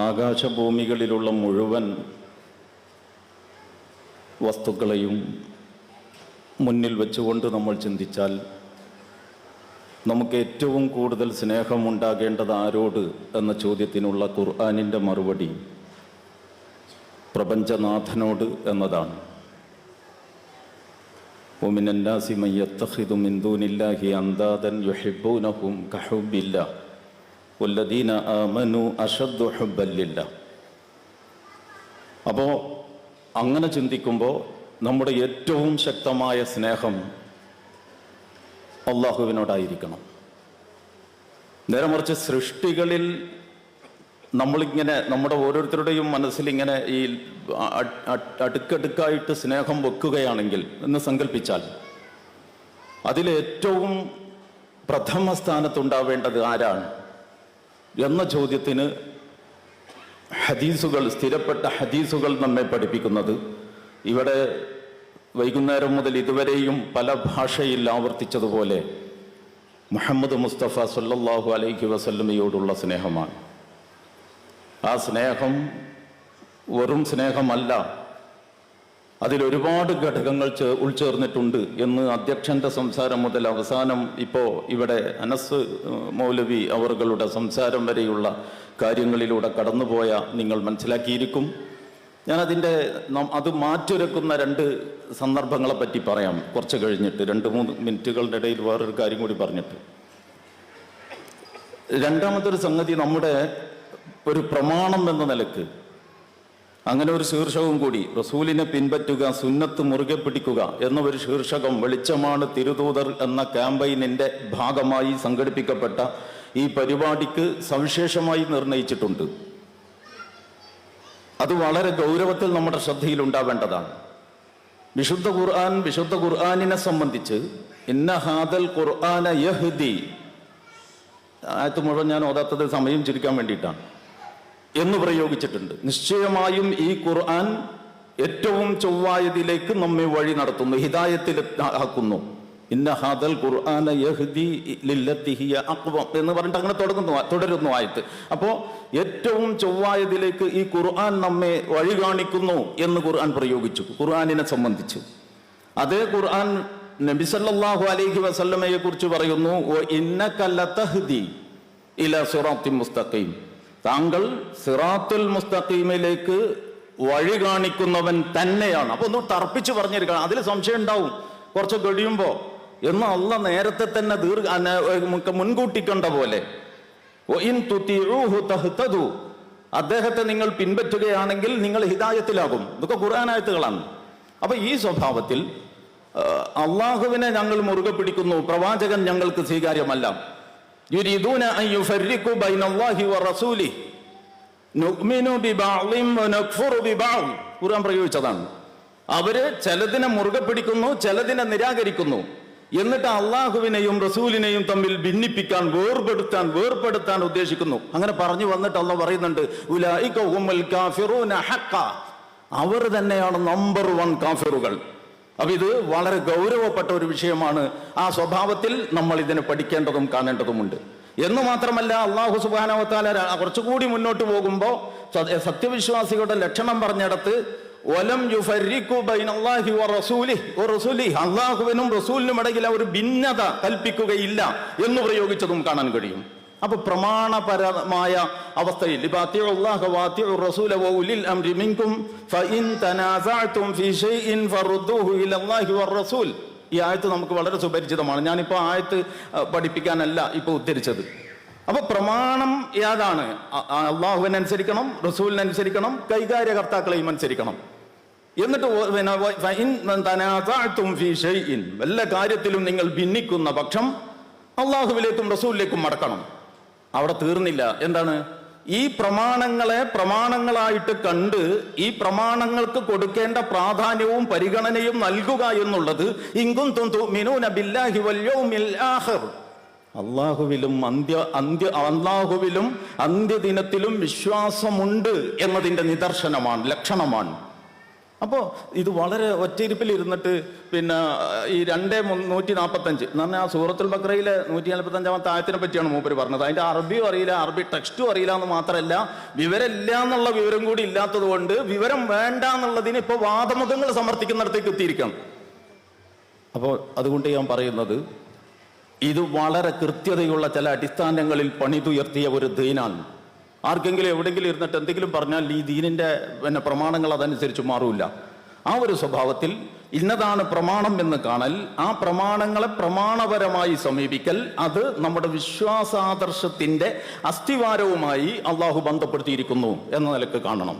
ആകാശഭൂമികളിലുള്ള മുഴുവൻ വസ്തുക്കളെയും മുന്നിൽ വെച്ചുകൊണ്ട് നമ്മൾ ചിന്തിച്ചാൽ നമുക്ക് ഏറ്റവും കൂടുതൽ സ്നേഹമുണ്ടാകേണ്ടത് ആരോട് എന്ന ചോദ്യത്തിനുള്ള ഖുർആനിൻ്റെ മറുപടി പ്രപഞ്ചനാഥനോട് എന്നതാണ്. ومن الناس من يتخذ من دون الله أندادا يحبونهم كحب الله والذين آمنوا أشد حبا لله. അപ്പോൾ അങ്ങനെ ചിന്തിക്കുമ്പോൾ നമ്മുടെ ഏറ്റവും ശക്തമായ സ്നേഹം അള്ളാഹുവിനോടായിരിക്കണം. നേരെ മറിച്ച് സൃഷ്ടികളിൽ നമ്മളിങ്ങനെ നമ്മുടെ ഓരോരുത്തരുടെയും മനസ്സിലിങ്ങനെ ഈ അടുക്കടുക്കായിട്ട് സ്നേഹം വെക്കുകയാണെങ്കിൽ എന്ന് സങ്കല്പിച്ചാൽ അതിലേറ്റവും പ്രഥമ സ്ഥാനത്തുണ്ടാവേണ്ടത് ആരാണ് എന്ന ചോദ്യത്തിന് ഹദീസുകൾ, സ്ഥിരപ്പെട്ട ഹദീസുകൾ നമ്മെ പഠിപ്പിക്കുന്നത്, ഇവിടെ വൈകുന്നേരം മുതൽ ഇതുവരെയും പല ഭാഷയിൽ ആവർത്തിച്ചതുപോലെ മുഹമ്മദ് മുസ്തഫ സല്ലല്ലാഹു അലൈഹി വസല്ലമയോടുള്ള സ്നേഹമാണ്. ആ സ്നേഹം വെറും സ്നേഹമല്ല, അതിലൊരുപാട് ഘടകങ്ങൾ ഉൾച്ചേർന്നിട്ടുണ്ട് എന്ന് അധ്യക്ഷൻ്റെ സംസാരം മുതൽ അവസാനം ഇപ്പോൾ ഇവിടെ അനസ് മൗലവി അവറുകളുടെ സംസാരം വരെയുള്ള കാര്യങ്ങളിലൂടെ കടന്നുപോയ നിങ്ങൾ മനസ്സിലാക്കിയിരിക്കും. അത് മാറ്റുരക്കുന്ന രണ്ട് സന്ദർഭങ്ങളെ പറ്റി പറയാം കുറച്ച് കഴിഞ്ഞിട്ട്, 2-3 മിനിറ്റുകളുടെ ഇടയിൽ വേറൊരു കാര്യം കൂടി പറഞ്ഞിട്ട്. രണ്ടാമതൊരു സംഗതി, നമ്മുടെ ഒരു പ്രമാണം എന്ന നിലക്ക് അങ്ങനെ ഒരു ശീർഷകവും കൂടി, റസൂലിനെ പിൻപറ്റുക, സുന്നത്ത് മുറുകെ പിടിക്കുക എന്ന ഒരു ശീർഷകം വെളിച്ചമാണ് തിരുദൂതർ എന്ന ക്യാമ്പയിനിൻ്റെ ഭാഗമായി സംഘടിപ്പിക്കപ്പെട്ട ഈ പരിപാടിക്ക് സവിശേഷമായി നിർണയിച്ചിട്ടുണ്ട്. അത് വളരെ ഗൗരവത്തിൽ നമ്മുടെ ശ്രദ്ധയിൽ ഉണ്ടാവേണ്ടതാണ്. വിശുദ്ധ ഖുർആനിനെ സംബന്ധിച്ച് ഇന്ന ഹാദൽ ഖുർആന യഹ്ദി, ആയത്ത് മുഴുവൻ ഞാൻ ഓതാത്തത് സമയം ചുരുക്കാൻ വേണ്ടിയിട്ടാണ് എന്ന് പ്രയോഗിച്ചിട്ടുണ്ട്. നിശ്ചയമായും ഈ ഖുർആൻ ഏറ്റവും ചൊവ്വായതിലേക്ക് നമ്മെ വഴി നടത്തുന്നു, ഹിദായത്തിൽ ആക്കുന്നു. ഇന്ന ഹാദൽ ഖുർആന യഹ്ദി ലില്ലത്തി ഹിയ അഖ്വം എന്ന് പറഞ്ഞിട്ട് അങ്ങനെ തുടരുന്നു ആയത്ത്. അപ്പോൾ ഏറ്റവും ചൊവ്വായതിലേക്ക് ഈ ഖുർആൻ നമ്മെ വഴി കാണിക്കുന്നു എന്ന് ഖുർആൻ പ്രയോഗിച്ചു ഖുർആനിനെ സംബന്ധിച്ച്. അതേ ഖുർആൻ നബി സല്ലല്ലാഹു അലൈഹി വസല്ലമയെ കുറിച്ച് പറയുന്നു, ഇന്നക ലതഹ്ദി ഇലാ സിറാത്തിൻ മുസ്തഖീം, താങ്കൾ സിറാത്തുൽ മുസ്തഖീമിലേക്ക് വഴി കാണിക്കുന്നവൻ തന്നെയാണ്. അപ്പൊ ഒന്ന് തർപ്പിച്ച് പറഞ്ഞിരിക്കണം, അതിൽ സംശയം ഉണ്ടാവും കുറച്ച് കഴിയുമ്പോ എന്ന് അള്ളാഹ് നേരത്തെ തന്നെ മുൻകൂട്ടി കണ്ട പോലെ അദ്ദേഹത്തെ നിങ്ങൾ പിൻപറ്റുകയാണെങ്കിൽ നിങ്ങൾ ഹിദായത്തിലാകും. ഇതൊക്കെ ഖുർആനായത്തുകളാണ്. അപ്പൊ ഈ സ്വഭാവത്തിൽ അള്ളാഹുവിനെ ഞങ്ങൾ മുറുകെ പിടിക്കുന്നു, പ്രവാചകൻ ഞങ്ങൾക്ക് സ്വീകാര്യമല്ല. യുരീദൂന അൻ യുഫർരിഖു ബൈനല്ലാഹി വറസൂലിഹി നുഅ്മിനു ബിബഅദിൻ വനക്ഫുറു ബിബഅദ്, ഖുർആൻ പ്രയോഗിച്ചതാണ്. അവര് ചിലതിനെ മുറുകെ പിടിക്കുന്നു, ചിലതിനെ നിരാകരിക്കുന്നു. എന്നിട്ട് അള്ളാഹുവിനെയും റസൂലിനെയും തമ്മിൽ ഭിന്നിപ്പിക്കാൻ, വേർപെടുത്താൻ ഉദ്ദേശിക്കുന്നു. അങ്ങനെ പറഞ്ഞു വന്നിട്ട് അള്ളാഹ് പറയുന്നുണ്ട്, ഉലൈക ഹുമുൽ കാഫിറൂന ഹഖ്ഖ, അവർ തന്നെയാണ് നമ്പർ 1 കാഫിറുകൾ. അപ്പൊ ഇത് വളരെ ഗൗരവപ്പെട്ട ഒരു വിഷയമാണ്. ആ സ്വഭാവത്തിൽ നമ്മൾ ഇതിനെ പഠിക്കേണ്ടതും കാണേണ്ടതുമുണ്ട്. എന്ന് മാത്രമല്ല, അള്ളാഹു സുബ്ഹാനഹു വ തആല കുറച്ചുകൂടി മുന്നോട്ട് പോകുമ്പോൾ സത്യവിശ്വാസികളുടെ ലക്ഷണം പറഞ്ഞിടത്ത് വലം യുഫർരിഖു ബൈനല്ലാഹി വറസൂലിഹി, അള്ളാഹുവിനും റസൂലിനും ഇടയിൽ ഒരു ഭിന്നത കൽപ്പിക്കുകയില്ല എന്ന് പ്രയോഗിച്ചതും കാണാൻ കഴിയും. അപ്പൊ പ്രമാണപരമായ അവസ്ഥയിൽ ഈ ആയത്ത് നമുക്ക് വളരെ സുപരിചിതമാണ്. ഞാനിപ്പോ ആയത്ത് പഠിപ്പിക്കാനല്ല ഇപ്പൊ ഉദ്ധരിച്ചത്. അപ്പൊ പ്രമാണം ഏതാണ്? അള്ളാഹുവിനനുസരിക്കണം, റസൂലിനനുസരിക്കണം, കൈകാര്യകർത്താക്കളെയും അനുസരിക്കണം. എന്നിട്ട് വല്ല കാര്യത്തിലും നിങ്ങൾ ഭിന്നിക്കുന്ന പക്ഷം അള്ളാഹുവിലേക്കും റസൂലിലേക്കും മടക്കണം. അവിടെ തീർന്നില്ല. എന്താണ്? ഈ പ്രമാണങ്ങളെ പ്രമാണങ്ങളായിട്ട് കണ്ട് ഈ പ്രമാണങ്ങൾക്ക് കൊടുക്കേണ്ട പ്രാധാന്യവും പരിഗണനയും നൽകുക എന്നുള്ളത് അള്ളാഹുവിലും അന്ത്യദിനത്തിലും വിശ്വാസമുണ്ട് എന്നതിന്റെ നിദർശനമാണ്, ലക്ഷണമാണ്. അപ്പോൾ ഇത് വളരെ ഒറ്റയിരിപ്പിൽ ഇരുന്നിട്ട് പിന്നെ ഈ 2:145 എന്ന് പറഞ്ഞാൽ സൂറത്തുൽ ബഖറയിലെ 145-ാമത്തെ ആയത്തിനെ പറ്റിയാണ് മൂപ്പര് പറഞ്ഞത്. അതിന്റെ അറബിയും അറിയില്ല, അറബി ടെക്സ്റ്റും അറിയില്ല എന്ന് മാത്രമല്ല, വിവരമില്ല എന്നുള്ള വിവരം കൂടി ഇല്ലാത്തത് കൊണ്ട് വിവരം വേണ്ട എന്നുള്ളതിന് ഇപ്പോൾ വാദമുഖങ്ങൾ സമർത്ഥിക്കുന്നിടത്തേക്ക് എത്തിയിരിക്കണം. അപ്പോൾ അതുകൊണ്ട് ഞാൻ പറയുന്നത്, ഇത് വളരെ കൃത്യതയുള്ള ചില അടിസ്ഥാനങ്ങളിൽ പണിതുയർത്തിയ ഒരു ദീനാണ്. ആർക്കെങ്കിലും എവിടെയെങ്കിലും ഇരുന്നിട്ട് എന്തെങ്കിലും പറഞ്ഞാൽ ഈ ദീനിന്റെ പ്രമാണങ്ങൾ അതനുസരിച്ച് മാറൂല. ആ ഒരു സ്വഭാവത്തിൽ ഇന്നതാണ് പ്രമാണം എന്ന് കാണൽ, ആ പ്രമാണങ്ങളെ പ്രമാണപരമായി സമീപിക്കൽ, അത് നമ്മുടെ വിശ്വാസാദർശത്തിന്റെ അസ്ഥിവാരവുമായി അള്ളാഹു ബന്ധപ്പെടുത്തിയിരിക്കുന്നു എന്ന നിലക്ക് കാണണം.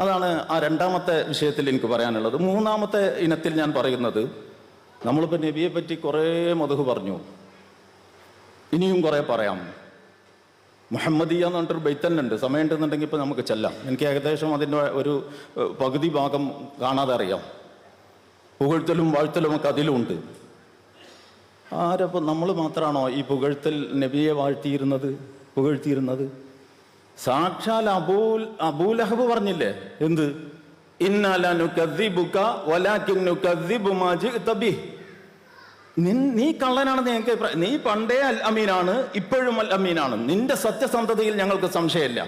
അതാണ് ആ രണ്ടാമത്തെ വിഷയത്തിൽ എനിക്ക് പറയാനുള്ളത്. മൂന്നാമത്തെ ഇനത്തിൽ ഞാൻ പറയുന്നത്, നമ്മളിപ്പോൾ നബിയെ പറ്റി കുറേ മദ്ഹ് പറഞ്ഞു, ഇനിയും കുറേ പറയാം. മുഹമ്മദിയ എന്ന് പറഞ്ഞിട്ടൊരു ബൈത്തന്നുണ്ട്, സമയം ഉണ്ടെന്നുണ്ടെങ്കിൽ ഇപ്പോൾ നമുക്ക് ചെല്ലാം. എനിക്ക് ഏകദേശം അതിൻ്റെ ഒരു പകുതി ഭാഗം കാണാതെ അറിയാം. പുകഴ്ത്തലും വാഴ്ത്തലും ഒക്കെ അതിലുമുണ്ട്. ആരപ്പോൾ നമ്മൾ മാത്രമാണോ ഈ പുകഴ്ത്തൽ നബിയെ പുകഴ്ത്തിയിരുന്നത്? സാക്ഷാൽ അബൂലഹബ് പറഞ്ഞില്ലേ, എന്ത്? ഇന്നാ ലനുകദ്ദിബുക വലാകിൻ നുകദ്ദിബു മാ ജിഅത ബിഹി. നീ കള്ളനാണെന്ന് ഞങ്ങൾക്ക്, നീ പണ്ടേ അൽ അമീനാണ്, ഇപ്പോഴും അൽ അമീനാണ്, നിന്റെ സത്യസന്ധതയിൽ ഞങ്ങൾക്ക് സംശയമില്ല.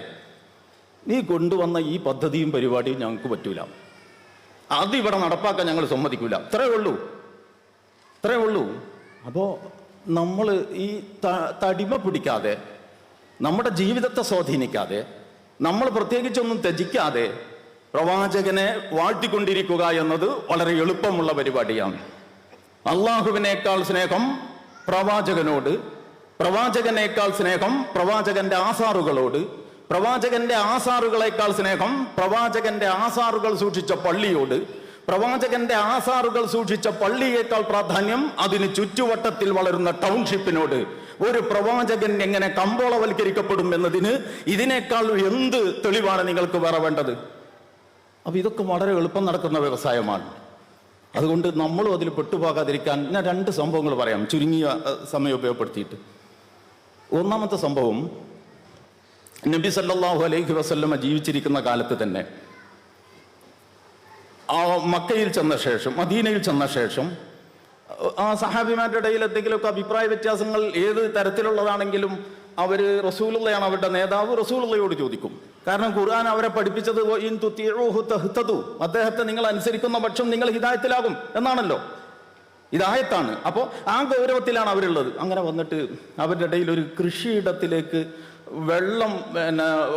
നീ കൊണ്ടുവന്ന ഈ പദ്ധതിയും പരിപാടിയും ഞങ്ങൾക്ക് പറ്റൂല, അതിവിടെ നടപ്പാക്കാൻ ഞങ്ങൾ സമ്മതിക്കൂല. ഇത്രേ ഉള്ളൂ. അപ്പോൾ നമ്മൾ ഈ തടിമ പിടിക്കാതെ, നമ്മുടെ ജീവിതത്തെ സ്വാധീനിക്കാതെ, നമ്മൾ പ്രത്യേകിച്ചൊന്നും ത്യജിക്കാതെ പ്രവാചകനെ വാഴ്ത്തിക്കൊണ്ടിരിക്കുക എന്നത് വളരെ എളുപ്പമുള്ള പരിപാടിയാണ്. അള്ളാഹുവിനേക്കാൾ സ്നേഹം പ്രവാചകനോട്, പ്രവാചകനേക്കാൾ സ്നേഹം പ്രവാചകന്റെ ആസാറുകളോട്, പ്രവാചകന്റെ ആസാറുകളേക്കാൾ സ്നേഹം പ്രവാചകന്റെ ആസാറുകൾ സൂക്ഷിച്ച പള്ളിയോട്, പ്രവാചകന്റെ ആസാറുകൾ സൂക്ഷിച്ച പള്ളിയേക്കാൾ പ്രാധാന്യം അതിന് ചുറ്റുവട്ടത്തിൽ വളരുന്ന ടൗൺഷിപ്പിനോട്. ഒരു പ്രവാചകൻ എങ്ങനെ കമ്പോളവൽക്കരിക്കപ്പെടും എന്നതിന് ഇതിനേക്കാൾ എന്ത് തെളിവാണ് നിങ്ങൾക്ക് വേറെ വേണ്ടത്? അപ്പൊ ഇതൊക്കെ വളരെ എളുപ്പം നടക്കുന്ന വ്യവസായമാണ്. അതുകൊണ്ട് നമ്മളും അതിൽ പെട്ടുപോകാതിരിക്കാൻ ഞാൻ 2 സംഭവങ്ങൾ പറയാം, ചുരുങ്ങിയ സമയം ഉപയോഗപ്പെടുത്തിയിട്ട്. ഒന്നാമത്തെ സംഭവം, നബി സല്ലല്ലാഹു അലൈഹി വസല്ലമ ജീവിച്ചിരിക്കുന്ന കാലത്ത് തന്നെ മക്കയിൽ ചെന്ന ശേഷം, മദീനയിൽ ചെന്ന ശേഷം ആ സഹാബിമാരുടെ ഇടയിൽ എന്തെങ്കിലുമൊക്കെ അഭിപ്രായ വ്യത്യാസങ്ങൾ ഏത് തരത്തിലുള്ളതാണെങ്കിലും അവര് റസൂലുള്ളയാണ് അവരുടെ നേതാവ്, റസൂലുള്ളയോട് ചോദിക്കും. കാരണം ഖുർആൻ അവരെ പഠിപ്പിച്ചത് ഇൻ തുതിഉഹു തഹ്തദു, അദ്ദേഹത്തെ നിങ്ങൾ അനുസരിക്കുന്ന പക്ഷം നിങ്ങൾ ഹിദായത്തിലാകും എന്നാണല്ലോ. ഹിദായത്താണ്. അപ്പോൾ ആ ഗൗരവത്തിലാണ് അവരുള്ളത്. അങ്ങനെ വന്നിട്ട് അവരുടെ ഇടയിൽ ഒരു കൃഷിയിടത്തിലേക്ക് വെള്ളം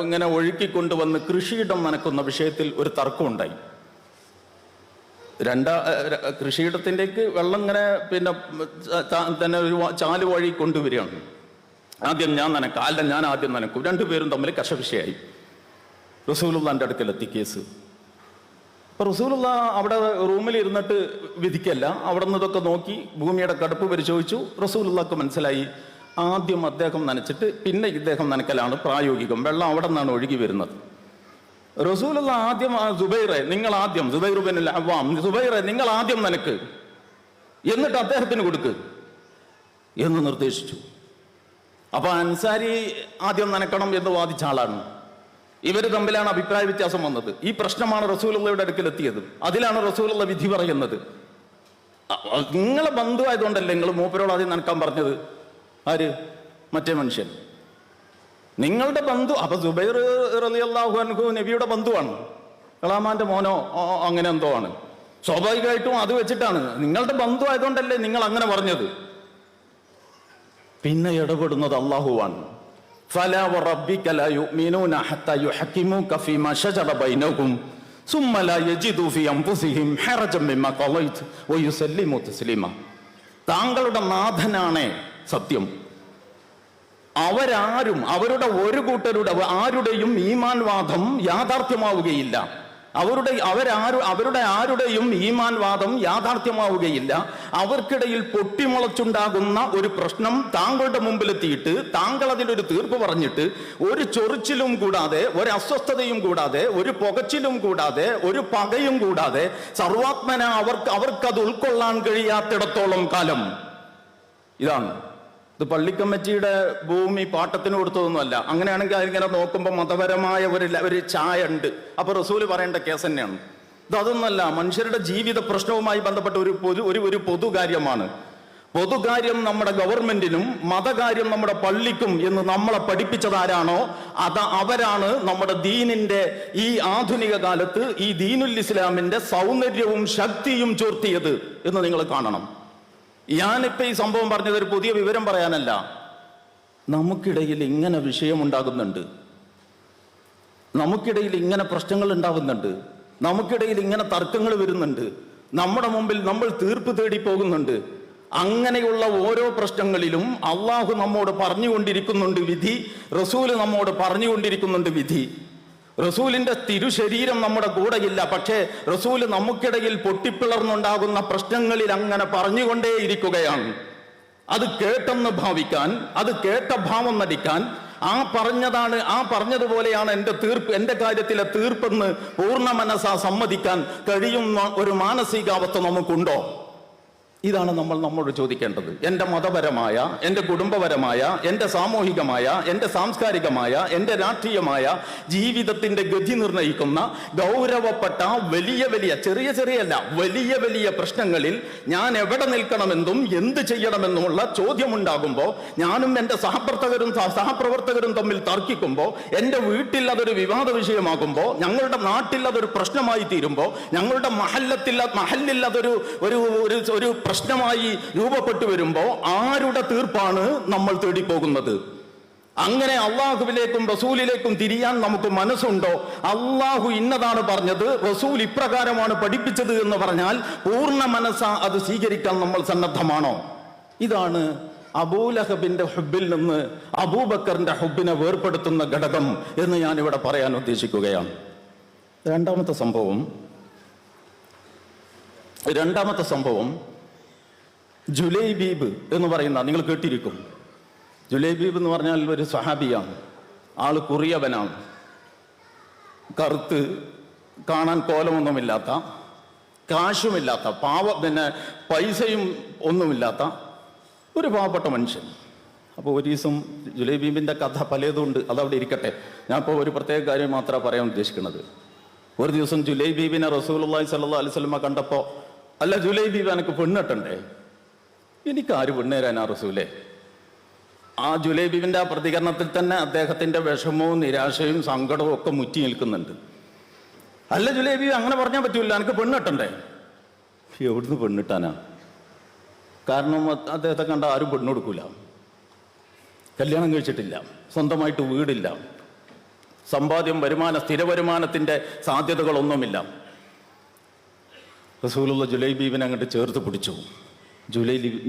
ഇങ്ങനെ ഒഴുക്കിക്കൊണ്ടുവന്ന് കൃഷിയിടം നനക്കുന്ന വിഷയത്തിൽ ഒരു തർക്കമുണ്ടായി. കൃഷിയിടത്തിൻ്റെക്ക് വെള്ളം ഇങ്ങനെ തന്നെ ഒരു ചാല് വഴി കൊണ്ടുവരികയാണ്. ആദ്യം ഞാൻ നനക്കാം, അല്ല ഞാൻ ആദ്യം നനക്കും. 2 പേരും തമ്മിൽ കശവിഷയായി. റസൂലുള്ളാന്റെ അടുക്കലെത്തി കേസ്. അപ്പൊ റസൂലുള്ള അവിടെ റൂമിൽ ഇരുന്നിട്ട് വിധിക്കല്ല, അവിടെ നിന്ന് ഇതൊക്കെ നോക്കി ഭൂമിയുടെ കടുപ്പ് പരിശോധിച്ചു. റസൂലുള്ളാക്ക് മനസ്സിലായി, ആദ്യം അദ്ദേഹം നനച്ചിട്ട് പിന്നെ ഇദ്ദേഹം നനക്കലാണ് പ്രായോഗികം, വെള്ളം അവിടെ നിന്നാണ് ഒഴുകി വരുന്നത്. റസൂലുള്ള ആദ്യം സുബൈറെ നിങ്ങൾ ആദ്യം, സുബൈർ ഇബ്നുൽ അവ്വാം, സുബൈറെ നിങ്ങൾ ആദ്യം നനക്ക്, എന്നിട്ട് അദ്ദേഹത്തിന് കൊടുക്ക് എന്ന് നിർദ്ദേശിച്ചു. അപ്പൊ അൻസാരി ആദ്യം നനക്കണം എന്ന് വാദിച്ച ആളാണ്. ഇവർ തമ്മിലാണ് അഭിപ്രായ വ്യത്യാസം വന്നത്. ഈ പ്രശ്നമാണ് റസൂലുള്ളയുടെ അടുക്കൽ എത്തിയത്. അതിലാണ് റസൂലുള്ള വിധി പറയുന്നത്. നിങ്ങളെ ബന്ധു ആയതുകൊണ്ടല്ലേ നിങ്ങൾ മൂപ്പരോട് ആദ്യം നനക്കാൻ പറഞ്ഞത്? ആര്? മറ്റേ മനുഷ്യൻ, നിങ്ങളുടെ ബന്ധു. അപ്പൊ സുബൈർ റളിയല്ലാഹു അൻഹു നബിയുടെ ബന്ധുവാണ്, കളാമാന്റെ മോനോ അങ്ങനെ എന്തോ ആണ്. സ്വാഭാവികമായിട്ടും അത് വെച്ചിട്ടാണ്, നിങ്ങളുടെ ബന്ധു ആയതുകൊണ്ടല്ലേ നിങ്ങൾ അങ്ങനെ പറഞ്ഞത്. പിന്നെ ഇടപെടുന്നത് അള്ളാഹുവാണ്. ഫലാ വറബ്ബിക ലാ യുഅ്മിനൂന ഹത്താ യുഹക്കിമൂക ഫീമാ ശജറ ബൈനഹും സുമ്മ ലാ യജിദു ഫീ അൻഫുസിഹിം ഹറജൻ മിമ്മാ ഖളൈത വയുസല്ലിമു തസ്ലീമ. താങ്കളുടെ നാഥനാണ് സത്യം. അവരുടെ ഒരു കൂട്ടരുടെ ആരുടെയും ഈമാൻ വാദം യാഥാർത്ഥ്യമാവുകയില്ല. അവരുടെ ആരുടെയും ഈമാൻ വാദം യാഥാർത്ഥ്യമാവുകയില്ല. അവർക്കിടയിൽ പൊട്ടിമുളച്ചുണ്ടാകുന്ന ഒരു പ്രശ്നം താങ്കളുടെ മുമ്പിലെത്തിയിട്ട് താങ്കൾ അതിലൊരു തീർപ്പ് പറഞ്ഞിട്ട് ഒരു ചൊറിച്ചിലും കൂടാതെ, ഒരു അസ്വസ്ഥതയും കൂടാതെ, ഒരു പുകച്ചിലും കൂടാതെ, ഒരു പകയും കൂടാതെ സർവാത്മന അവർക്കത് ഉൾക്കൊള്ളാൻ കഴിയാത്തിടത്തോളം കാലം. ഇതാണ് ഇത്. പള്ളിക്കമ്മിറ്റിയുടെ ഭൂമി പാട്ടത്തിന് കൊടുത്തതൊന്നുമല്ല. അങ്ങനെയാണെങ്കിൽ അതിങ്ങനെ നോക്കുമ്പോൾ മതപരമായ ഒരു ചായ ഉണ്ട്. അപ്പൊ റസൂല് പറയേണ്ട കേസ് തന്നെയാണ്. ഇതൊന്നല്ല, മനുഷ്യരുടെ ജീവിത പ്രശ്നവുമായി ബന്ധപ്പെട്ട ഒരു പൊതുകാര്യമാണ്. പൊതുകാര്യം നമ്മുടെ ഗവൺമെന്റിനും മതകാര്യം നമ്മുടെ പള്ളിക്കും എന്ന് നമ്മളെ പഠിപ്പിച്ചതാരാണോ അവരാണ് നമ്മുടെ ദീനിന്റെ ഈ ആധുനിക കാലത്ത് ഈ ദീനുൽ ഇസ്ലാമിന്റെ സൗന്ദര്യവും ശക്തിയും ചോർത്തിയത് എന്ന് നിങ്ങൾ കാണണം. ഞാനിപ്പോ ഈ സംഭവം പറഞ്ഞത് ഒരു പുതിയ വിവരം പറയാനല്ല. നമുക്കിടയിൽ ഇങ്ങനെ വിഷയമുണ്ടാകുന്നുണ്ട്, നമുക്കിടയിൽ ഇങ്ങനെ പ്രശ്നങ്ങൾ ഉണ്ടാവുന്നുണ്ട്, നമുക്കിടയിൽ ഇങ്ങനെ തർക്കങ്ങൾ വരുന്നുണ്ട്, നമ്മുടെ മുമ്പിൽ നമ്മൾ തീർപ്പ് തേടി പോകുന്നുണ്ട്. അങ്ങനെയുള്ള ഓരോ പ്രശ്നങ്ങളിലും അള്ളാഹു നമ്മോട് പറഞ്ഞുകൊണ്ടിരിക്കുന്നുണ്ട് വിധി, റസൂല് നമ്മോട് പറഞ്ഞുകൊണ്ടിരിക്കുന്നുണ്ട് വിധി. റസൂലിന്റെ തിരുശരീരം നമ്മുടെ കൂടെയില്ല, പക്ഷേ റസൂല് നമുക്കിടയിൽ പൊട്ടിപ്പിളർന്നുണ്ടാകുന്ന പ്രശ്നങ്ങളിൽ അങ്ങനെ പറഞ്ഞുകൊണ്ടേയിരിക്കുകയാണ്. അത് കേട്ടെന്ന് ഭാവിക്കാൻ, അത് കേട്ട ഭാവം നടിക്കാൻ, ആ പറഞ്ഞതുപോലെയാണ് എന്റെ കാര്യത്തിലെ തീർപ്പെന്ന് പൂർണ്ണ മനസ്സാ സമ്മതിക്കാൻ കഴിയുന്ന ഒരു മാനസികാവസ്ഥ നമുക്കുണ്ടോ? ഇതാണ് നമ്മൾ നമ്മോട് ചോദിക്കേണ്ടത്. എൻ്റെ മതപരമായ, എൻ്റെ കുടുംബപരമായ, എൻ്റെ സാമൂഹികമായ, എൻ്റെ സാംസ്കാരികമായ, എൻ്റെ രാഷ്ട്രീയമായ ജീവിതത്തിന്റെ ഗതി നിർണയിക്കുന്ന ഗൗരവപ്പെട്ട വലിയ ചെറിയ വലിയ പ്രശ്നങ്ങളിൽ ഞാൻ എവിടെ നിൽക്കണമെന്നും എന്ത് ചെയ്യണമെന്നുമുള്ള ചോദ്യമുണ്ടാകുമ്പോൾ, ഞാനും എൻ്റെ സഹപ്രവർത്തകരും തമ്മിൽ തർക്കിക്കുമ്പോൾ, എൻ്റെ വീട്ടിൽ അതൊരു വിവാദ വിഷയമാകുമ്പോൾ, ഞങ്ങളുടെ നാട്ടിൽ അതൊരു പ്രശ്നമായി തീരുമ്പോൾ, ഞങ്ങളുടെ മഹല്ലിൽ അതൊരു ഒരു പ്രശ്നമായി രൂപപ്പെട്ടു വരുമ്പോൾ ആരുടെ തീർപ്പാണ് നമ്മൾ തേടിപ്പോകുന്നത്? അങ്ങനെ അള്ളാഹുവിലേക്കും റസൂലിലേക്കും തിരിയാൻ നമുക്ക് മനസ്സുണ്ടോ? അള്ളാഹു ഇന്നതാണ് പറഞ്ഞത്, റസൂൽ ഇപ്രകാരമാണ് പഠിപ്പിച്ചത് എന്ന് പറഞ്ഞാൽ പൂർണ്ണ മനസ്സാ അത് സ്വീകരിക്കാൻ നമ്മൾ സന്നദ്ധമാണോ? ഇതാണ് അബൂലഹബിന്റെ ഹുബിൽ നിന്ന് അബൂബക്കറിന്റെ ഹുബിനെ വേർപെടുത്തുന്ന ഘടകം എന്ന് ഞാൻ ഇവിടെ പറയാൻ ഉദ്ദേശിക്കുകയാണ്. രണ്ടാമത്തെ സംഭവം ജുലൈബീബ് എന്ന് പറയുന്ന, നിങ്ങൾ കേട്ടിരിക്കും. ജുലൈബീബ് എന്ന് പറഞ്ഞാൽ ഒരു സ്വഹാബിയാണ്. ആള് കുറിയവനാണ്, കറുത്ത്, കാണാൻ കോലമൊന്നുമില്ലാത്ത, കാശുമില്ലാത്ത, പൈസയും ഒന്നുമില്ലാത്ത ഒരു പാവപ്പെട്ട മനുഷ്യൻ. അപ്പോൾ ഒരു ദിവസം ജുലൈബീബിൻ്റെ കഥ പലതുണ്ട്, അതവിടെ ഇരിക്കട്ടെ. ഞാൻ ഇപ്പോൾ ഒരു പ്രത്യേക കാര്യം മാത്രമാണ് പറയാൻ ഉദ്ദേശിക്കുന്നത്. ഒരു ദിവസം ജുലൈബീബിനെ റസൂലുള്ളാഹി സ്വല്ലല്ലാഹു അലൈഹി വസല്ലം കണ്ടപ്പോൾ, അല്ല ജുലൈബീബ് എനിക്ക് പെണ്ണിട്ടണ്ടേ? എനിക്ക് ആര് പെണ്ണേരാനാ റസൂലേ? ആ ജുലൈബീബിന്റെ ആ പ്രതികരണത്തിൽ തന്നെ അദ്ദേഹത്തിന്റെ വിഷമവും നിരാശയും സങ്കടവും ഒക്കെ മുറ്റി നിൽക്കുന്നുണ്ട്. അല്ല ജുലൈബീബ്, അങ്ങനെ പറഞ്ഞാൽ പറ്റൂല, എനിക്ക് പെണ്ണിട്ടണ്ടേ? എവിടുന്ന് പെണ്ണിട്ടാനാ? കാരണം അദ്ദേഹത്തെ കണ്ട ആരും പെണ്ണെടുക്കൂല, കല്യാണം കഴിച്ചിട്ടില്ല, സ്വന്തമായിട്ട് വീടില്ല, സമ്പാദ്യം സ്ഥിര വരുമാനത്തിന്റെ സാധ്യതകളൊന്നുമില്ല. റസൂലുള്ള ജുലൈബീബിനെ അങ്ങോട്ട് ചേർത്ത് പിടിച്ചു.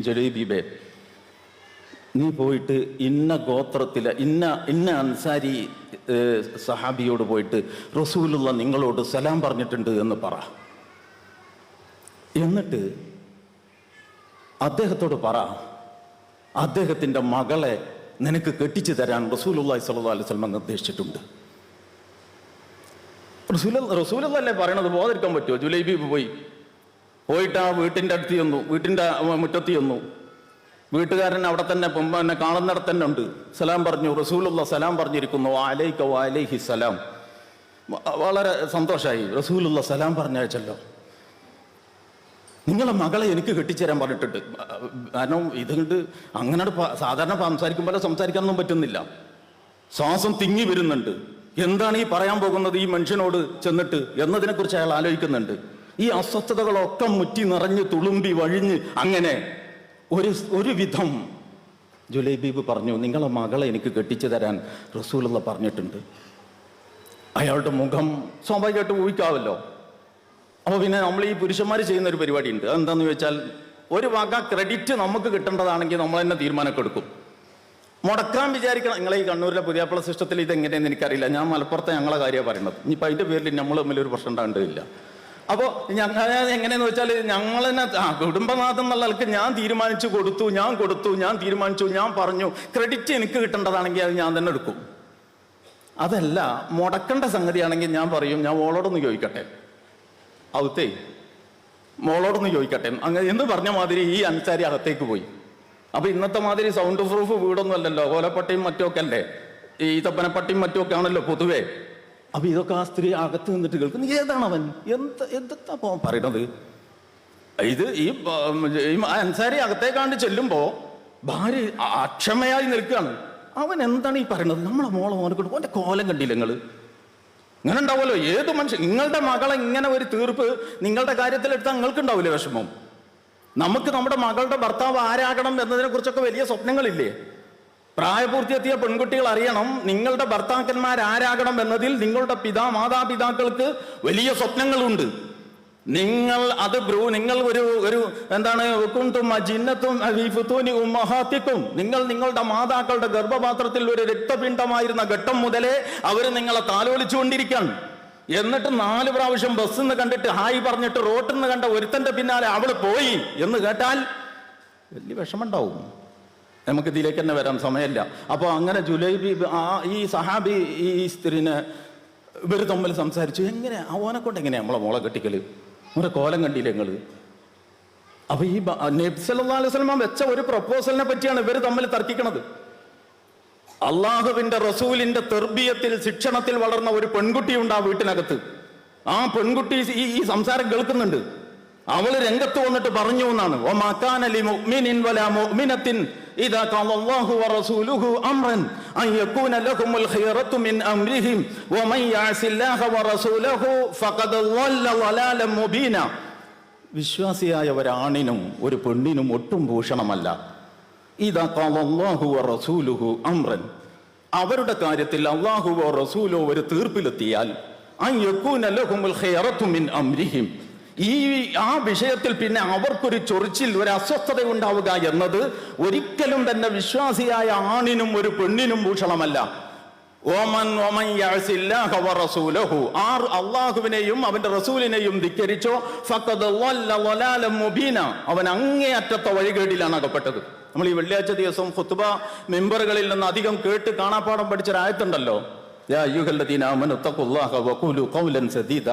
ജുലൈബീബെ, നീ പോയിട്ട് ഇന്ന ഗോത്രത്തിലെ ഇന്ന അൻസാരി സഹാബിയോട് പോയിട്ട് റസൂലുള്ള നിങ്ങളോട് സലാം പറഞ്ഞിട്ടുണ്ട് എന്ന് പറ. എന്നിട്ട് അദ്ദേഹത്തോട് പറ, അദ്ദേഹത്തിന്റെ മകളെ നിനക്ക് കെട്ടിച്ചു തരാൻ റസൂലുള്ളാഹി സ്വല്ലല്ലാഹു അലൈഹി വസല്ലം നിർദ്ദേശിച്ചിട്ടുണ്ട്. റസൂലല്ലേ പറയണത്, പോകാതിരിക്കാൻ പറ്റുമോ? ജുലൈബീബ് പോയിട്ട് ആ വീട്ടിൻ്റെ അടുത്ത് ചെന്നു, വീട്ടിൻ്റെ മുറ്റത്ത് ചെന്നു. വീട്ടുകാരൻ അവിടെ തന്നെ കാണുന്നിടത്ത് തന്നെ ഉണ്ട്. സലാം പറഞ്ഞു. റസൂലുള്ള സലാം പറഞ്ഞിരിക്കുന്നു. അലൈക വഅലൈഹി സലാം. വളരെ സന്തോഷമായി. റസൂലുള്ള സലാം പറഞ്ഞയച്ചല്ലോ. നിങ്ങളെ മകളെ എനിക്ക് കെട്ടിച്ചേരാൻ പറഞ്ഞിട്ടുണ്ട്. കാരണം ഇതുകൊണ്ട് അങ്ങനെ സാധാരണ സംസാരിക്കാനൊന്നും പറ്റുന്നില്ല. ശ്വാസം തിങ്ങി വരുന്നുണ്ട്. എന്താണ് ഈ പറയാൻ പോകുന്നത് ഈ മനുഷ്യനോട് ചെന്നിട്ട് എന്നതിനെ കുറിച്ച് അയാൾ ആലോചിക്കുന്നുണ്ട്. ഈ അസ്വസ്ഥതകളൊക്കെ മുറ്റി നിറഞ്ഞ് തുളുമ്പി വഴിഞ്ഞ് അങ്ങനെ ഒരു വിധം ജുലൈബീബ് പറഞ്ഞു, നിങ്ങളെ മകളെ എനിക്ക് കെട്ടിച്ചു തരാൻ റസൂലുള്ള പറഞ്ഞിട്ടുണ്ട്. അയാളുടെ മുഖം സ്വാഭാവികമായിട്ട് ഊഹിക്കാവല്ലോ. അപ്പോൾ പിന്നെ നമ്മൾ ഈ പുരുഷന്മാർ ചെയ്യുന്ന ഒരു പരിപാടി ഉണ്ട്. അതെന്താന്ന് ചോദിച്ചാൽ, ഒരു വക ക്രെഡിറ്റ് നമുക്ക് കിട്ടേണ്ടതാണെങ്കിൽ നമ്മൾ തന്നെ തീരുമാനമൊക്കെ എടുക്കും. മുടക്കാൻ വിചാരിക്കണം. നിങ്ങളെ ഈ കണ്ണൂരിലെ പുതിയാപ്പള സിസ്റ്റത്തിൽ ഇതെങ്ങനെയെന്ന് എനിക്കറിയില്ല. ഞാൻ മലപ്പുറത്തെ ഞങ്ങളെ കാര്യമാണ് പറയുന്നത്. ഇനിയിപ്പോൾ അതിൻ്റെ പേരിൽ നമ്മൾ തമ്മിലൊരു പ്രശ്നം ഉണ്ടാകേണ്ടതില്ല. അപ്പോൾ എങ്ങനെയെന്ന് വെച്ചാൽ, ഞങ്ങൾ തന്നെ കുടുംബനാഥം എന്നുള്ള ആൾക്ക് ഞാൻ തീരുമാനിച്ചു കൊടുത്തു, ഞാൻ തീരുമാനിച്ചു, ഞാൻ പറഞ്ഞു, ക്രെഡിറ്റ് എനിക്ക് കിട്ടേണ്ടതാണെങ്കിൽ അത് ഞാൻ തന്നെ എടുക്കും. അതല്ല, മുടക്കേണ്ട സംഗതിയാണെങ്കിൽ ഞാൻ പറയും, ഞാൻ മോളോടൊന്ന് ചോദിക്കട്ടെ, അകത്തേ മോളോടൊന്ന് ചോദിക്കട്ടെ അങ്ങനെ എന്ന് പറഞ്ഞ മാതിരി ഈ അൻസാരി അകത്തേക്ക് പോയി. അപ്പൊ ഇന്നത്തെ മാതിരി സൗണ്ട് പ്രൂഫ് വീടൊന്നും അല്ലല്ലോ, ഓലപ്പട്ടിയും മറ്റുമൊക്കെ അല്ലേ, ഈ തപ്പനപ്പട്ടിയും മറ്റുമൊക്കെ ആണല്ലോ പൊതുവേ. അപ്പൊ ഇതൊക്കെ ആ സ്ത്രീ അകത്ത് നിന്നിട്ട് കേൾക്കുന്നു. ഏതാണ് അവൻ, എന്താ പറയണത്? ഇത് ഈ അൻസാരി അകത്തേക്കാണ്ട് ചെല്ലുമ്പോ ഭാര്യ അക്ഷമയായി നിൽക്കുകയാണ്. അവൻ എന്താണ് ഈ പറയണത്? നമ്മളെ മോനെ കൊണ്ട് ഓന്റെ കോലം കണ്ടില്ല നിങ്ങള്? ഇങ്ങനെ ഉണ്ടാവുമല്ലോ ഏത് മനുഷ്യൻ. നിങ്ങളുടെ മകളെ ഇങ്ങനെ ഒരു തീർപ്പ് നിങ്ങളുടെ കാര്യത്തിൽ എടുത്താൽ നിങ്ങൾക്ക് ഉണ്ടാവില്ലേ വിഷമം? നമുക്ക് നമ്മുടെ മകളുടെ ഭർത്താവ് ആരാകണം എന്നതിനെ കുറിച്ചൊക്കെ വലിയ സ്വപ്നങ്ങളില്ലേ? പ്രായപൂർത്തിയെത്തിയ പെൺകുട്ടികൾ അറിയണം നിങ്ങളുടെ ഭർത്താക്കന്മാരാരാകണം എന്നതിൽ നിങ്ങളുടെ മാതാപിതാക്കൾക്ക് വലിയ സ്വപ്നങ്ങളുണ്ട്. നിങ്ങൾ അത് നിങ്ങൾ ഒരു എന്താണ് നിങ്ങൾ നിങ്ങളുടെ മാതാക്കളുടെ ഗർഭപാത്രത്തിൽ ഒരു രക്തപിണ്ഡമായിരുന്ന ഘട്ടം മുതലേ അവർ നിങ്ങളെ താലോലിച്ചുകൊണ്ടിരിക്കുകയാണ്. എന്നിട്ട് 4 പ്രാവശ്യം ബസ്സിൽ നിന്ന് കണ്ടിട്ട് ഹായ് പറഞ്ഞിട്ട് റോട്ടിൽ നിന്ന് കണ്ട ഒരുത്തന്റെ പിന്നാലെ അവള് പോയി എന്ന് കേട്ടാൽ വലിയ വിഷമുണ്ടാവും. നമുക്ക് ഇതിലേക്ക് തന്നെ വരാൻ സമയമില്ല. അപ്പൊ അങ്ങനെ ജുലൈബി ഈ സഹാബി ഈ സ്ത്രീനെ ഇവർ തമ്മിൽ സംസാരിച്ചു. എങ്ങനെ ഓനെ കൊണ്ട് എങ്ങനെയാ നമ്മളെ മോളെ കെട്ടിക്കല്? നമ്മുടെ കോലം കണ്ടില്ലേ നിങ്ങള്? അപ്പൊ ഈ നബി സല്ലല്ലാഹു അലൈഹി വസല്ലം വെച്ച ഒരു പ്രപ്പോസലിനെ പറ്റിയാണ് ഇവർ തമ്മിൽ തർക്കിക്കണത്. അള്ളാഹുവിന്റെ റസൂലിന്റെ തെർബിയത്തിൽ ശിക്ഷണത്തിൽ വളർന്ന ഒരു പെൺകുട്ടിയുണ്ട് ആ വീട്ടിനകത്ത്. ആ പെൺകുട്ടി ഈ സംസാരം കേൾക്കുന്നുണ്ട്. അവള് രംഗത്ത് വന്നിട്ട് പറഞ്ഞു എന്നാണ്, വമാ കാന ലിമുഅ്മിനിൻ വലാ മുഅ്മിനത്തിൻ ഇദാ ഖാല അല്ലാഹു വറസൂലുഹു അംറൻ അൻ യകൂന ലഹുമുൽ ഖിയറത്തു മിൻ അംരിഹിം വമൻ യഅസില്ലാഹ വറസൂലഹു ഫഖദ് ളല്ല ളലാലൻ മുബീന. വിശ്വാസിയായ ഒരാണിനും ഒരു പെണ്ണിനും ഒട്ടും ഭൂഷണമല്ല ഇദാ ഖാല അല്ലാഹു വറസൂലുഹു അംറൻ, അവരുടെ കാര്യത്തിൽ അല്ലാഹുവോ റസൂലോ ഒരു തീർപ്പിലെത്തിയാൽ അൻ യകൂന ലഹുമുൽ ഖിയറത്തു മിൻ അംരിഹിം, ആ വിഷയത്തിൽ പിന്നെ അവർക്കൊരു ചൊറിച്ചിൽ, ഒരു അസ്വസ്ഥത ഉണ്ടാവുക എന്നത് ഒരിക്കലും തന്നെ വിശ്വാസിയായ ആണിനും ഒരു പെണ്ണിനും ഭൂഷണമല്ല. അള്ളാഹുവിനെയും അവന്റെ റസൂലിനെയും ധിക്കരിച്ചോ ഫഖദ് ളല്ല ളലാലൻ മുബീന, അവൻ അങ്ങേയറ്റത്തെ വഴികേടിലാണ് അകപ്പെട്ടത്. നമ്മൾ ഈ വെള്ളിയാഴ്ച ദിവസം ഖുത്ബ മിമ്പറുകളിൽ നിന്ന് അധികം കേട്ട് കാണാപ്പാടം പഠിച്ചൊരായത്തുണ്ടല്ലോ, യാ അയ്യുഹല്ലദീന ആമനു തഖുല്ലാഹ വഖൂലു ഖൗലൻ സദീദ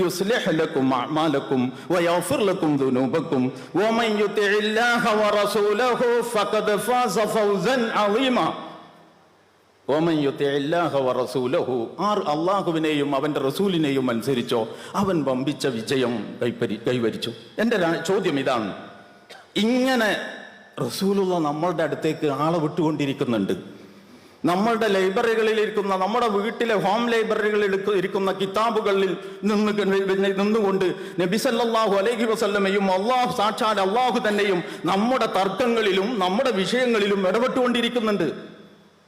يصلح لكم أعمالكم ويغفر لكم ذنوبكم ومن يطع الله ورسوله فقد فاز فوزا عظيما. ومن يطع الله ورسوله, അള്ളാഹുവിനെയും അവന്റെ റസൂലിനെയും അനുസരിച്ചോ അവൻ വമ്പിച്ച വിജയം കൈവരിച്ചു. എന്റെ ചോദ്യം ഇതാണ്, ഇങ്ങനെ റസൂലുള്ള നമ്മളുടെ അടുത്തേക്ക് ആളെ വിട്ടുകൊണ്ടിരിക്കുന്നുണ്ട്. നമ്മളുടെ ലൈബ്രറികളിൽ ഇരിക്കുന്ന, നമ്മുടെ വീട്ടിലെ ഹോം ലൈബ്രറികളിൽ ഇരിക്കുന്ന കിതാബുകളിൽ നിന്നുകൊണ്ട് നബി സല്ലല്ലാഹു അലൈഹി വസല്ലമയും സാക്ഷാൽ അള്ളാഹു തന്നെയും നമ്മുടെ തർക്കങ്ങളിലും നമ്മുടെ വിഷയങ്ങളിലും ഇടപെട്ടുകൊണ്ടിരിക്കുന്നുണ്ട്.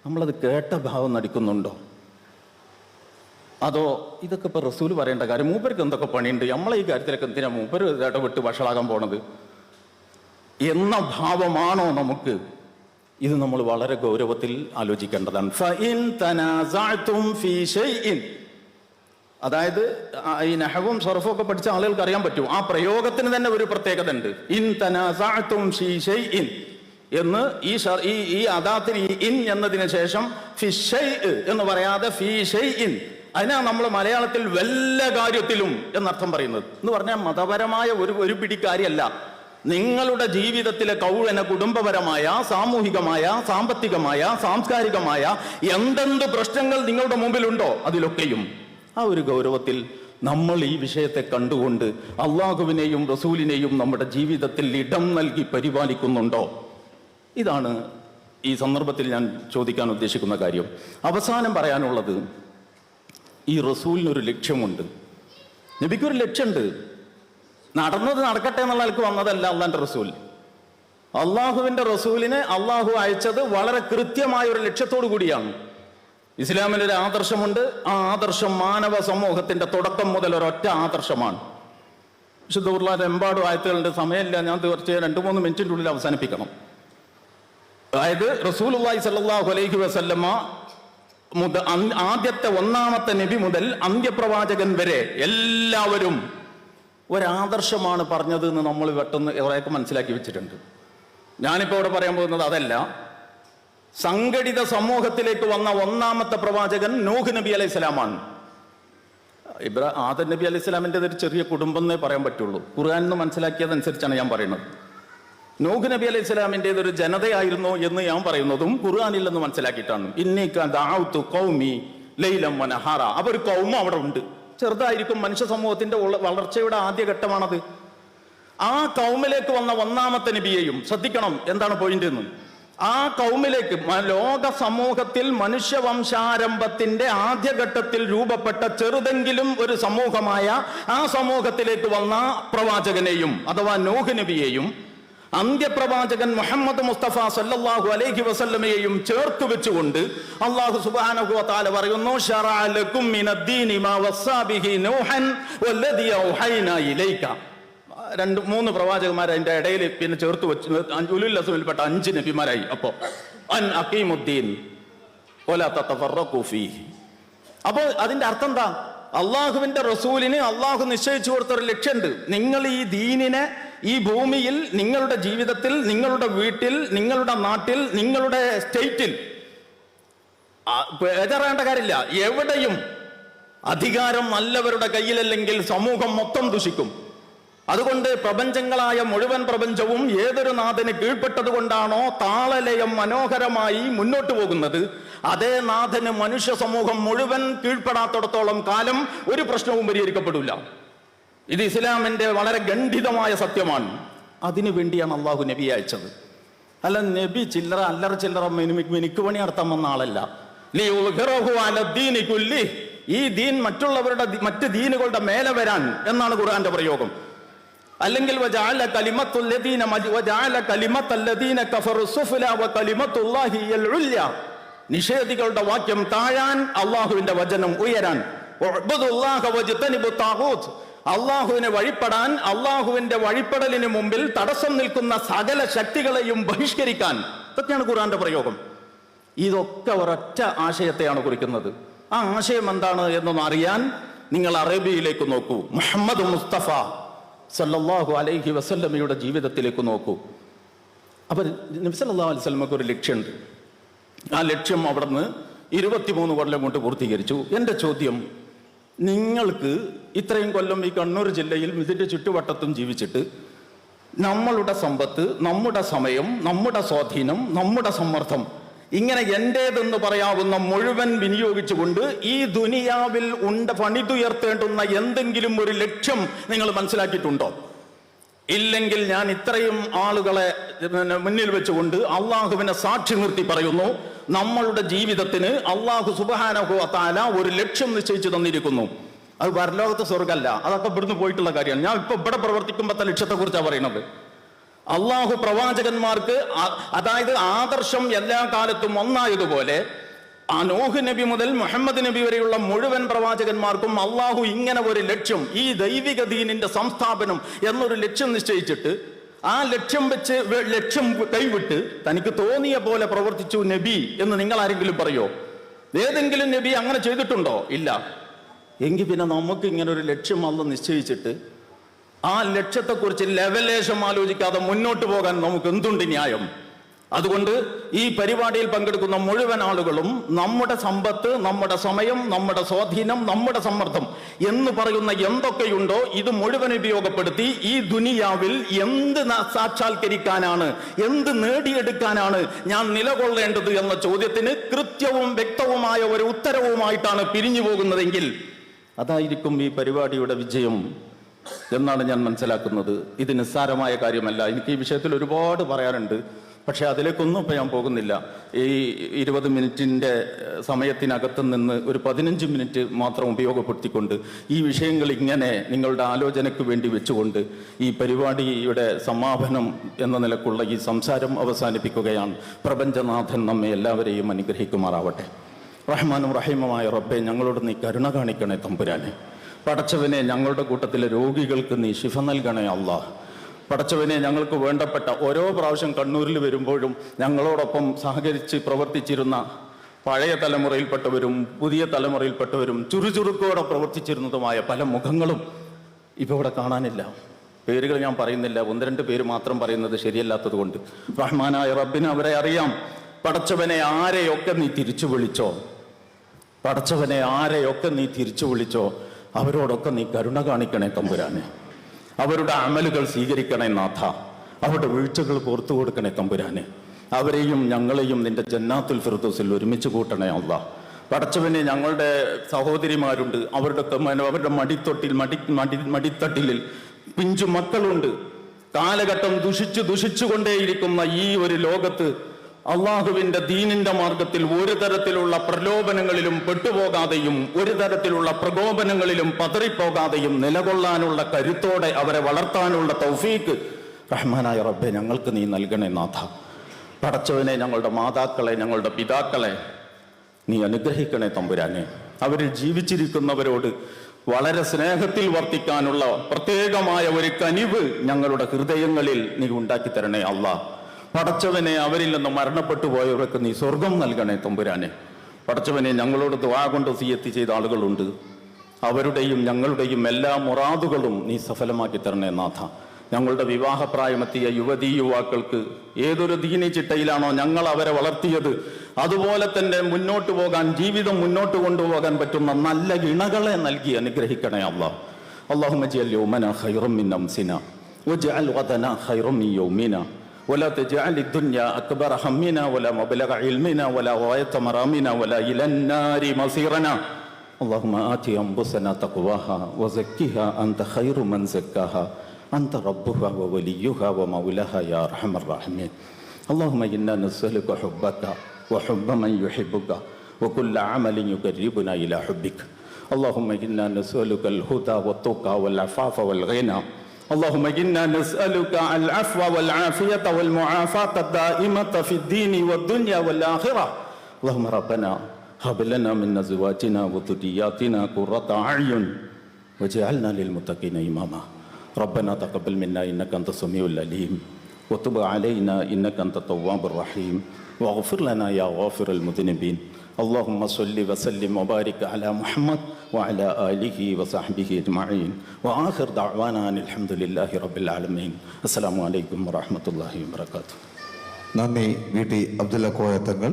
നമ്മളത് കേട്ട ഭാവം നടിക്കുന്നുണ്ടോ? അതോ ഇതൊക്കെ ഇപ്പൊ റസൂല് പറയേണ്ട കാര്യം, മൂപ്പർക്ക് എന്തൊക്കെ പണിയുണ്ട്, നമ്മളെ ഈ കാര്യത്തിലൊക്കെ എന്തിനാ മൂപ്പര് ഇടപെട്ട് വഷളാകാൻ പോണത് എന്ന ഭാവമാണോ നമുക്ക്? ഇത് നമ്മൾ വളരെ ഗൗരവത്തിൽ ആലോചിക്കേണ്ടതാണ്. ഫഇൻ തനാസഅതും ഫീ ഷൈഇൻ, അതായത് ഈ നഹവും സർഫും ഒക്കെ പഠിച്ച ആളുകൾക്ക് അറിയാൻ പറ്റും, ആ പ്രയോഗത്തിന് തന്നെ ഒരു പ്രത്യേകത ഉണ്ട്. ഇൻ തനാസഅതും ഫീ ഷൈഇൻ എന്ന് ഈ അദാത്തിന് ഈ ഇൻ എന്നതിന് ശേഷം ഫി ഷൈഇ എന്ന് പറയാതെ ഫീ ഷൈഇൻ, അതിനാണ് നമ്മൾ മലയാളത്തിൽ വല്ല കാര്യത്തിലും എന്നർത്ഥം പറയുന്നത്. എന്ന് പറഞ്ഞാൽ മതപരമായ ഒരു പിടിക്കാരിയല്ല. നിങ്ങളുടെ ജീവിതത്തിലെ കുടുംബപരമായ, സാമൂഹികമായ, സാമ്പത്തികമായ, സാംസ്കാരികമായ എന്തെന്ത് പ്രശ്നങ്ങൾ നിങ്ങളുടെ മുമ്പിലുണ്ടോ അതിലൊക്കെയും ആ ഒരു ഗൗരവത്തിൽ നമ്മൾ ഈ വിഷയത്തെ കണ്ടുകൊണ്ട് അള്ളാഹുവിനെയും റസൂലിനെയും നമ്മുടെ ജീവിതത്തിൽ ഇടം നൽകി പരിപാലിക്കുന്നുണ്ടോ? ഇതാണ് ഈ സന്ദർഭത്തിൽ ഞാൻ ചോദിക്കാൻ ഉദ്ദേശിക്കുന്ന കാര്യം. അവസാനം പറയാനുള്ളത്, ഈ റസൂലിനൊരു ലക്ഷ്യമുണ്ട്, നബിക്കൊരു ലക്ഷ്യമുണ്ട്. നടന്നത് നടക്കട്ടെ എന്നുള്ള ആൾക്ക് വന്നതല്ല അള്ളാന്റെ റസൂൽ. അള്ളാഹുവിന്റെ റസൂലിനെ അള്ളാഹു അയച്ചത് വളരെ കൃത്യമായ ഒരു ലക്ഷ്യത്തോടു കൂടിയാണ്. ഇസ്ലാമിലൊരു ആദർശമുണ്ട്. ആ ആദർശം മാനവ സമൂഹത്തിന്റെ തുടക്കം മുതൽ ഒരൊറ്റ ആദർശമാണ്. വിശുദ്ധ ഖുർആനിൽ എമ്പാടും ആയത്തുകളുടെ സമയമില്ല, ഞാൻ തീർച്ചയായും 2-3 മിനിറ്റിന്റെ ഉള്ളിൽ അവസാനിപ്പിക്കണം. അതായത് റസൂലുള്ളാഹി സ്വല്ലല്ലാഹു അലൈഹി വസല്ലമ ആദ്യത്തെ ഒന്നാമത്തെ നബി മുതൽ അന്ത്യപ്രവാചകൻ വരെ എല്ലാവരും ഒരാദർശമാണ് പറഞ്ഞത് എന്ന് നമ്മൾ പെട്ടെന്ന് കുറേയൊക്കെ മനസ്സിലാക്കി വെച്ചിട്ടുണ്ട്. ഞാനിപ്പോൾ ഇവിടെ പറയാൻ പോകുന്നത് അതല്ല. സംഘടിത സമൂഹത്തിലേക്ക് വന്ന ഒന്നാമത്തെ പ്രവാചകൻ നൂഹ് നബി അലൈഹി സ്വലാമാണ്. ആദം നബി അലൈഹി സ്വലാമിൻ്റെ ഒരു ചെറിയ കുടുംബം എന്നേ പറയാൻ പറ്റുള്ളൂ. ഖുർആനിൽ നിന്ന് മനസ്സിലാക്കിയതനുസരിച്ചാണ് ഞാൻ പറയുന്നത്. നൂഹ് നബി അലൈഹി സ്വലാമിൻ്റെത് ഒരു ജനതയായിരുന്നു എന്ന് ഞാൻ പറയുന്നതും ഖുർആനിൽ നിന്ന് മനസ്സിലാക്കിയിട്ടാണ്. ഇന്നി ദഅഉതു ഖൗമി ലൈലം വനഹാറ. അപ്പൊ ഒരു കൗമ അവിടെ ഉണ്ട്, ചെറുതായിരിക്കും, മനുഷ്യ സമൂഹത്തിന്റെ വളർച്ചയുടെ ആദ്യഘട്ടമാണത്. ആ കൗമിലേക്ക് വന്ന ഒന്നാമത്തെ നബിയെയും ശ്രദ്ധിക്കണം, എന്താണ് പോയിന്റ് എന്ന്. ആ കൗമിലേക്ക്, ലോക സമൂഹത്തിൽ മനുഷ്യവംശാരംഭത്തിന്റെ ആദ്യഘട്ടത്തിൽ രൂപപ്പെട്ട ചെറുതെങ്കിലും ഒരു സമൂഹമായ ആ സമൂഹത്തിലേക്ക് വന്ന പ്രവാചകനെയും അഥവാ നൂഹ് നബിയെയും അന്ത്യപ്രവാചകൻ മുഹമ്മദ് മുസ്തഫ സല്ലല്ലാഹു അലൈഹി വസല്ലമയെയും ചേർത്ത് വെച്ചുകൊണ്ട് അല്ലാഹു സുബ്ഹാനഹു വ തആല പറയുന്നു, ശറഅ ലക്കും മിനദ്ദീനി മാ വസ്സാ ബിഹി നൂഹൻ വല്ലദീ ഔഹൈനാ ഇലൈക. 2-3 പ്രവാചകന്മാർ അതിന്റെ ഇടയിൽ പിന്നെ ചേർത്ത് വെച്ച് ഉലുൽ അസ്മിൽപ്പെട്ട 5 നബിമാരായി. അപ്പോ അൻ അഖീമുദ്ദീൻ വലാ തതഫറഖു ഫീഹി. അപ്പോൾ അതിന്റെ അർത്ഥം എന്താ? അള്ളാഹുവിന്റെ റസൂലിന് അള്ളാഹു നിശ്ചയിച്ചു കൊടുത്തൊരു ലക്ഷ്യമുണ്ട്. നിങ്ങൾ ഈ ദീനിനെ ഈ ഭൂമിയിൽ, നിങ്ങളുടെ ജീവിതത്തിൽ, നിങ്ങളുടെ വീട്ടിൽ, നിങ്ങളുടെ നാട്ടിൽ, നിങ്ങളുടെ സ്റ്റേറ്റിൽ ബേജാറേണ്ട കാര്യമില്ല. എവിടെയും അധികാരം നല്ലവരുടെ കയ്യിലല്ലെങ്കിൽ സമൂഹം മൊത്തം ദുഷിക്കും. അതുകൊണ്ട് പ്രപഞ്ചങ്ങളായ മുഴുവൻ പ്രപഞ്ചവും ഏതൊരു നാഥന് കീഴ്പ്പെട്ടത് കൊണ്ടാണോ താളലയം മനോഹരമായി മുന്നോട്ട് പോകുന്നത്, അതേ നാഥന് മനുഷ്യ സമൂഹം മുഴുവൻ കീഴ്പ്പെടാത്തിടത്തോളം കാലം ഒരു പ്രശ്നവും പരിഹരിക്കപ്പെടില്ല. ഇത് ഇസ്ലാമിന്റെ വളരെ ഗണ്ഡിതമായ സത്യമാണ്. അതിനു വേണ്ടിയാണ് അള്ളാഹു നബി അയച്ചത്. അല്ല, നബി ചില്ലറ അല്ലറ ചില്ലറ മിനുക്ക് പണി നടത്താൻ വന്ന ആളല്ല. ഈ ദീൻ മറ്റുള്ളവരുടെ മറ്റ് ദീനുകളുടെ മേലെ വരാൻ എന്നാണ് ഖുർആന്റെ പ്രയോഗം. അല്ലെങ്കിൽ നിഷേധികളുടെ വാക്യം താഴാൻ, അള്ളാഹുവിന്റെ വചനം ഉയരാൻ. അള്ളാഹുവിനെ വഴിപ്പെടാൻ, അള്ളാഹുവിന്റെ വഴിപ്പെടലിന് മുമ്പിൽ തടസ്സം നിൽക്കുന്ന സകല ശക്തികളെയും ബഹിഷ്കരിക്കാൻ. ഇതൊക്കെയാണ് ഖുർആന്റെ പ്രയോഗം. ഇതൊക്കെ ഒരൊറ്റ ആശയത്തെയാണ് കുറിക്കുന്നത്. ആ ആശയം എന്താണ് എന്നൊന്ന് അറിയാൻ നിങ്ങൾ അറബിയിലേക്ക് നോക്കൂ. മുഹമ്മദ് മുസ്തഫ സല്ലല്ലാഹു അലൈഹി വസല്ലമയുടെ ജീവിതത്തിലേക്ക് നോക്കൂ. അപ്പൊ നബി സല്ലല്ലാഹു അലൈഹി വസല്ലമക്ക് ഒരു ലക്ഷ്യമുണ്ട്. ആ ലക്ഷ്യം അവിടുന്ന് 23 കൊല്ലം കൊണ്ട് പൂർത്തീകരിച്ചു. എൻ്റെ ചോദ്യം, നിങ്ങൾക്ക് ഇത്രയും കൊല്ലം ഈ കണ്ണൂർ ജില്ലയിൽ ഇതിന്റെ ചുറ്റുവട്ടത്തും ജീവിച്ചിട്ട് നമ്മളുടെ സമ്പത്ത്, നമ്മുടെ സമയം, നമ്മുടെ സ്വാധീനം, നമ്മുടെ സമ്മർദ്ദം, ഇങ്ങനെ എന്റേതെന്ന് പറയാവുന്ന മുഴുവൻ വിനിയോഗിച്ചുകൊണ്ട് ഈ ദുനിയാവിൽ പണിതുയർത്തേണ്ടുന്ന എന്തെങ്കിലും ഒരു ലക്ഷ്യം നിങ്ങൾ മനസ്സിലാക്കിയിട്ടുണ്ടോ? ഇല്ലെങ്കിൽ ഞാൻ ഇത്രയും ആളുകളെ മുന്നിൽ വെച്ചുകൊണ്ട് അള്ളാഹുവിനെ സാക്ഷി നിർത്തി പറയുന്നു, നമ്മളുടെ ജീവിതത്തിന് അള്ളാഹു സുബ്ഹാനഹു വ തആല ഒരു ലക്ഷ്യം നിശ്ചയിച്ചു തന്നിരിക്കുന്നു. അത് പരലോകത്തെ സ്വർഗ്ഗമല്ല, അതൊക്കെ ഇവിടുന്ന് പോയിട്ടുള്ള കാര്യമാണ്. ഞാൻ ഇപ്പൊ ഇവിടെ പ്രവർത്തിക്കുമ്പോഴത്തെ ലക്ഷ്യത്തെ കുറിച്ചാണ് പറയുന്നത്. അള്ളാഹു പ്രവാചകന്മാർക്ക്, അതായത് ആദർശം എല്ലാ കാലത്തും ഒന്നായതുപോലെ ആ നൂഹ് നബി മുതൽ മുഹമ്മദ് നബി വരെയുള്ള മുഴുവൻ പ്രവാചകന്മാർക്കും അള്ളാഹു ഇങ്ങനെ ഒരു ലക്ഷ്യം, ഈ ദൈവിക ദീനിന്റെ സംസ്ഥാപനം എന്നൊരു ലക്ഷ്യം നിശ്ചയിച്ചിട്ട് ആ ലക്ഷ്യം കൈവിട്ട് തനിക്ക് തോന്നിയ പോലെ പ്രവർത്തിച്ചു നബി എന്ന് നിങ്ങൾ ആരെങ്കിലും പറയോ? ഏതെങ്കിലും നബി അങ്ങനെ ചെയ്തിട്ടുണ്ടോ? ഇല്ല. എങ്കിൽ പിന്നെ നമുക്ക് ഇങ്ങനെ ഒരു ലക്ഷ്യം അള്ളാഹു നിശ്ചയിച്ചിട്ട് ആ ലക്ഷ്യത്തെക്കുറിച്ച് ലെവലേശം ആലോചിക്കാതെ മുന്നോട്ട് പോകാൻ നമുക്ക് എന്തുണ്ട് ന്യായം? അതുകൊണ്ട് ഈ പരിപാടിയിൽ പങ്കെടുക്കുന്ന മുഴുവൻ ആളുകളും നമ്മുടെ സമ്പത്ത്, നമ്മുടെ സമയം, നമ്മുടെ സ്വാധീനം, നമ്മുടെ സമ്മർദ്ദം എന്ന് പറയുന്ന എന്തൊക്കെയുണ്ടോ ഇത് മുഴുവൻ ഉപയോഗപ്പെടുത്തി ഈ ദുനിയാവിൽ എന്ത് സാക്ഷാത്കരിക്കാനാണ്, എന്ത് നേടിയെടുക്കാനാണ് ഞാൻ നിലകൊള്ളേണ്ടത് എന്ന ചോദ്യത്തിന് കൃത്യവും വ്യക്തവുമായ ഒരു ഉത്തരവുമായിട്ടാണ് പിരിഞ്ഞു പോകുന്നതെങ്കിൽ അതായിരിക്കും ഈ പരിപാടിയുടെ വിജയം എന്നാണ് ഞാൻ മനസ്സിലാക്കുന്നത്. ഇത് നിസ്സാരമായ കാര്യമല്ല. എനിക്ക് ഈ വിഷയത്തിൽ ഒരുപാട് പറയാനുണ്ട്, പക്ഷെ അതിലേക്കൊന്നും ഇപ്പം ഞാൻ പോകുന്നില്ല. ഈ 20 മിനിറ്റിൻ്റെ സമയത്തിനകത്ത് നിന്ന് ഒരു 15 മിനിറ്റ് മാത്രം ഉപയോഗപ്പെടുത്തിക്കൊണ്ട് ഈ വിഷയങ്ങൾ ഇങ്ങനെ നിങ്ങളുടെ ആലോചനയ്ക്ക് വേണ്ടി വെച്ചുകൊണ്ട് ഈ പരിപാടിയുടെ സമാപനം എന്ന നിലക്കുള്ള ഈ സംസാരം അവസാനിപ്പിക്കുകയാണ്. പ്രപഞ്ചനാഥൻ നമ്മെ എല്ലാവരെയും അനുഗ്രഹിക്കുമാറാവട്ടെ. റഹ്മാനും റഹീമുമായ റബ്ബെ, ഞങ്ങളോട് നീ കരുണ കാണിക്കണേ തമ്പുരാനെ. പടച്ചവനെ, ഞങ്ങളുടെ കൂട്ടത്തിലെ രോഗികൾക്ക് നീ ശിഫ നൽകണേ അല്ലാഹ്. പടച്ചവനെ, ഞങ്ങൾക്ക് വേണ്ടപ്പെട്ട ഓരോ പ്രാവശ്യം കണ്ണൂരിൽ വരുമ്പോഴും ഞങ്ങളോടൊപ്പം സഹകരിച്ച് പ്രവർത്തിച്ചിരുന്ന പഴയ തലമുറയിൽപ്പെട്ടവരും പുതിയ തലമുറയിൽപ്പെട്ടവരും ചുറുചുറുക്കോടെ പ്രവർത്തിച്ചിരുന്നതുമായ പല മുഖങ്ങളും ഇപ്പോൾ ഇവിടെ കാണാനില്ല. പേരുകൾ ഞാൻ പറയുന്നില്ല, 1-2 പേര് മാത്രം പറയുന്നത് ശരിയല്ലാത്തത് കൊണ്ട്. റഹ്മാനായ റബ്ബിന് അവരെ അറിയാം. പടച്ചവനെ, ആരെയൊക്കെ നീ തിരിച്ചു വിളിച്ചോ, പടച്ചവനെ ആരെയൊക്കെ നീ തിരിച്ചു വിളിച്ചോ അവരോടൊക്കെ നീ കരുണ കാണിക്കണേ തമ്പുരാനെ. അവരുടെ അമലുകൾ സ്വീകരിക്കണേ നാഥ. അവരുടെ വീഴ്ചകൾ പുറത്തു കൊടുക്കണേ തമ്പുരാനെ. അവരെയും ഞങ്ങളെയും നിന്റെ ജന്നാത്തുൽ ഫിർദൗസിൽ ഒരുമിച്ച് കൂട്ടണേ അല്ലാഹ്. പടച്ചവനെ ഞങ്ങളുടെ സഹോദരിമാരുണ്ട്, അവരുടെ മടിത്തട്ടിൽ പിഞ്ചു മക്കളുണ്ട്. കാലഘട്ടം ദുഷിച്ചുകൊണ്ടേയിരിക്കുന്ന ഈ ഒരു ലോകത്ത് അള്ളാഹുവിന്റെ ദീനിന്റെ മാർഗത്തിൽ ഒരു തരത്തിലുള്ള പ്രലോഭനങ്ങളിലും പെട്ടുപോകാതെയും ഒരു തരത്തിലുള്ള പ്രകോപനങ്ങളിലും പതറിപ്പോകാതെയും നിലകൊള്ളാനുള്ള കരുത്തോടെ അവരെ വളർത്താനുള്ള തൗഫീക്ക് റഹ്മാനായ റബ്ബെ ഞങ്ങൾക്ക് നീ നൽകണേ നാഥ. പടച്ചവനെ ഞങ്ങളുടെ മാതാക്കളെ, ഞങ്ങളുടെ പിതാക്കളെ നീ അനുഗ്രഹിക്കണേ തമ്പുരാനെ. അവരിൽ ജീവിച്ചിരിക്കുന്നവരോട് വളരെ സ്നേഹത്തിൽ വർത്തിക്കാനുള്ള പ്രത്യേകമായ ഒരു കനിവ് ഞങ്ങളുടെ ഹൃദയങ്ങളിൽ നീ ഉണ്ടാക്കി തരണേ അല്ലാ. പടച്ചവനെ അവരിൽ നിന്ന് മരണപ്പെട്ടു പോയവർക്ക് നീ സ്വർഗം നൽകണേ തമ്പുരാനെ. പടച്ചവനെ ഞങ്ങളോട് ദുആ കൊണ്ട് വസിയത്ത് ചെയ്ത ആളുകളുണ്ട്, അവരുടെയും ഞങ്ങളുടെയും എല്ലാ മുറാദുകളും നീ സഫലമാക്കി തരണേ നാഥ. ഞങ്ങളുടെ വിവാഹപ്രായമെത്തിയ യുവതീ യുവാക്കൾക്ക് ഏതൊരു ദീനി ചിട്ടയിലാണോ ഞങ്ങൾ അവരെ വളർത്തിയത് അതുപോലെ തന്നെ മുന്നോട്ട് പോകാൻ, ജീവിതം മുന്നോട്ട് കൊണ്ടുപോകാൻ പറ്റുന്ന നല്ല ഇണകളെ നൽകി അനുഗ്രഹിക്കണേ അല്ലാഹ്. അല്ലാഹുമ്മ ജഅൽ യൗമനാ ഖൈറൻ മിൻ അംസിനാ വജഅൽ ഗദനാ ഖൈറൻ മിൻ യൗമിനാ വലാ തജഅൽ الدنيا أكبر همنا ولا مبلغ علمنا ولا غاية مرامنا ولا إلى النار مصيرنا. اللهم آت أنفسنا تقواها وزكها أنت خير من زكاها أنت ربها ووليها ومولاها يا أرحم الراحمين. اللهم إنا نسألك حبك وحب من يحبك وكل عمل يقربنا إلى حبك. اللهم إنا نسألك الهدى والتقى والعفاف والغنى. اللهم إنا نسألك العفو والعافية والمعافاة الدائمة في الدين والدنيا والآخرة. اللهم ربنا هب لنا من أزواجنا وذرياتنا قرة أعين وجعلنا للمتقين إماما. ربنا تقبل منا إنك أنت السميع العليم وتب علينا إنك أنت التواب الرحيم واغفر لنا يا غافر المذنبين. اللهم صل وسلم وبارك على محمد وعلى آله وصحبه أجمعين وآخر دعوانا أن الحمد لله رب العالمين. السلام عليكم ورحمة الله وبركاته. നന്ദി വി ടി അബ്ദുള്ള കോയ തങ്ങൾ.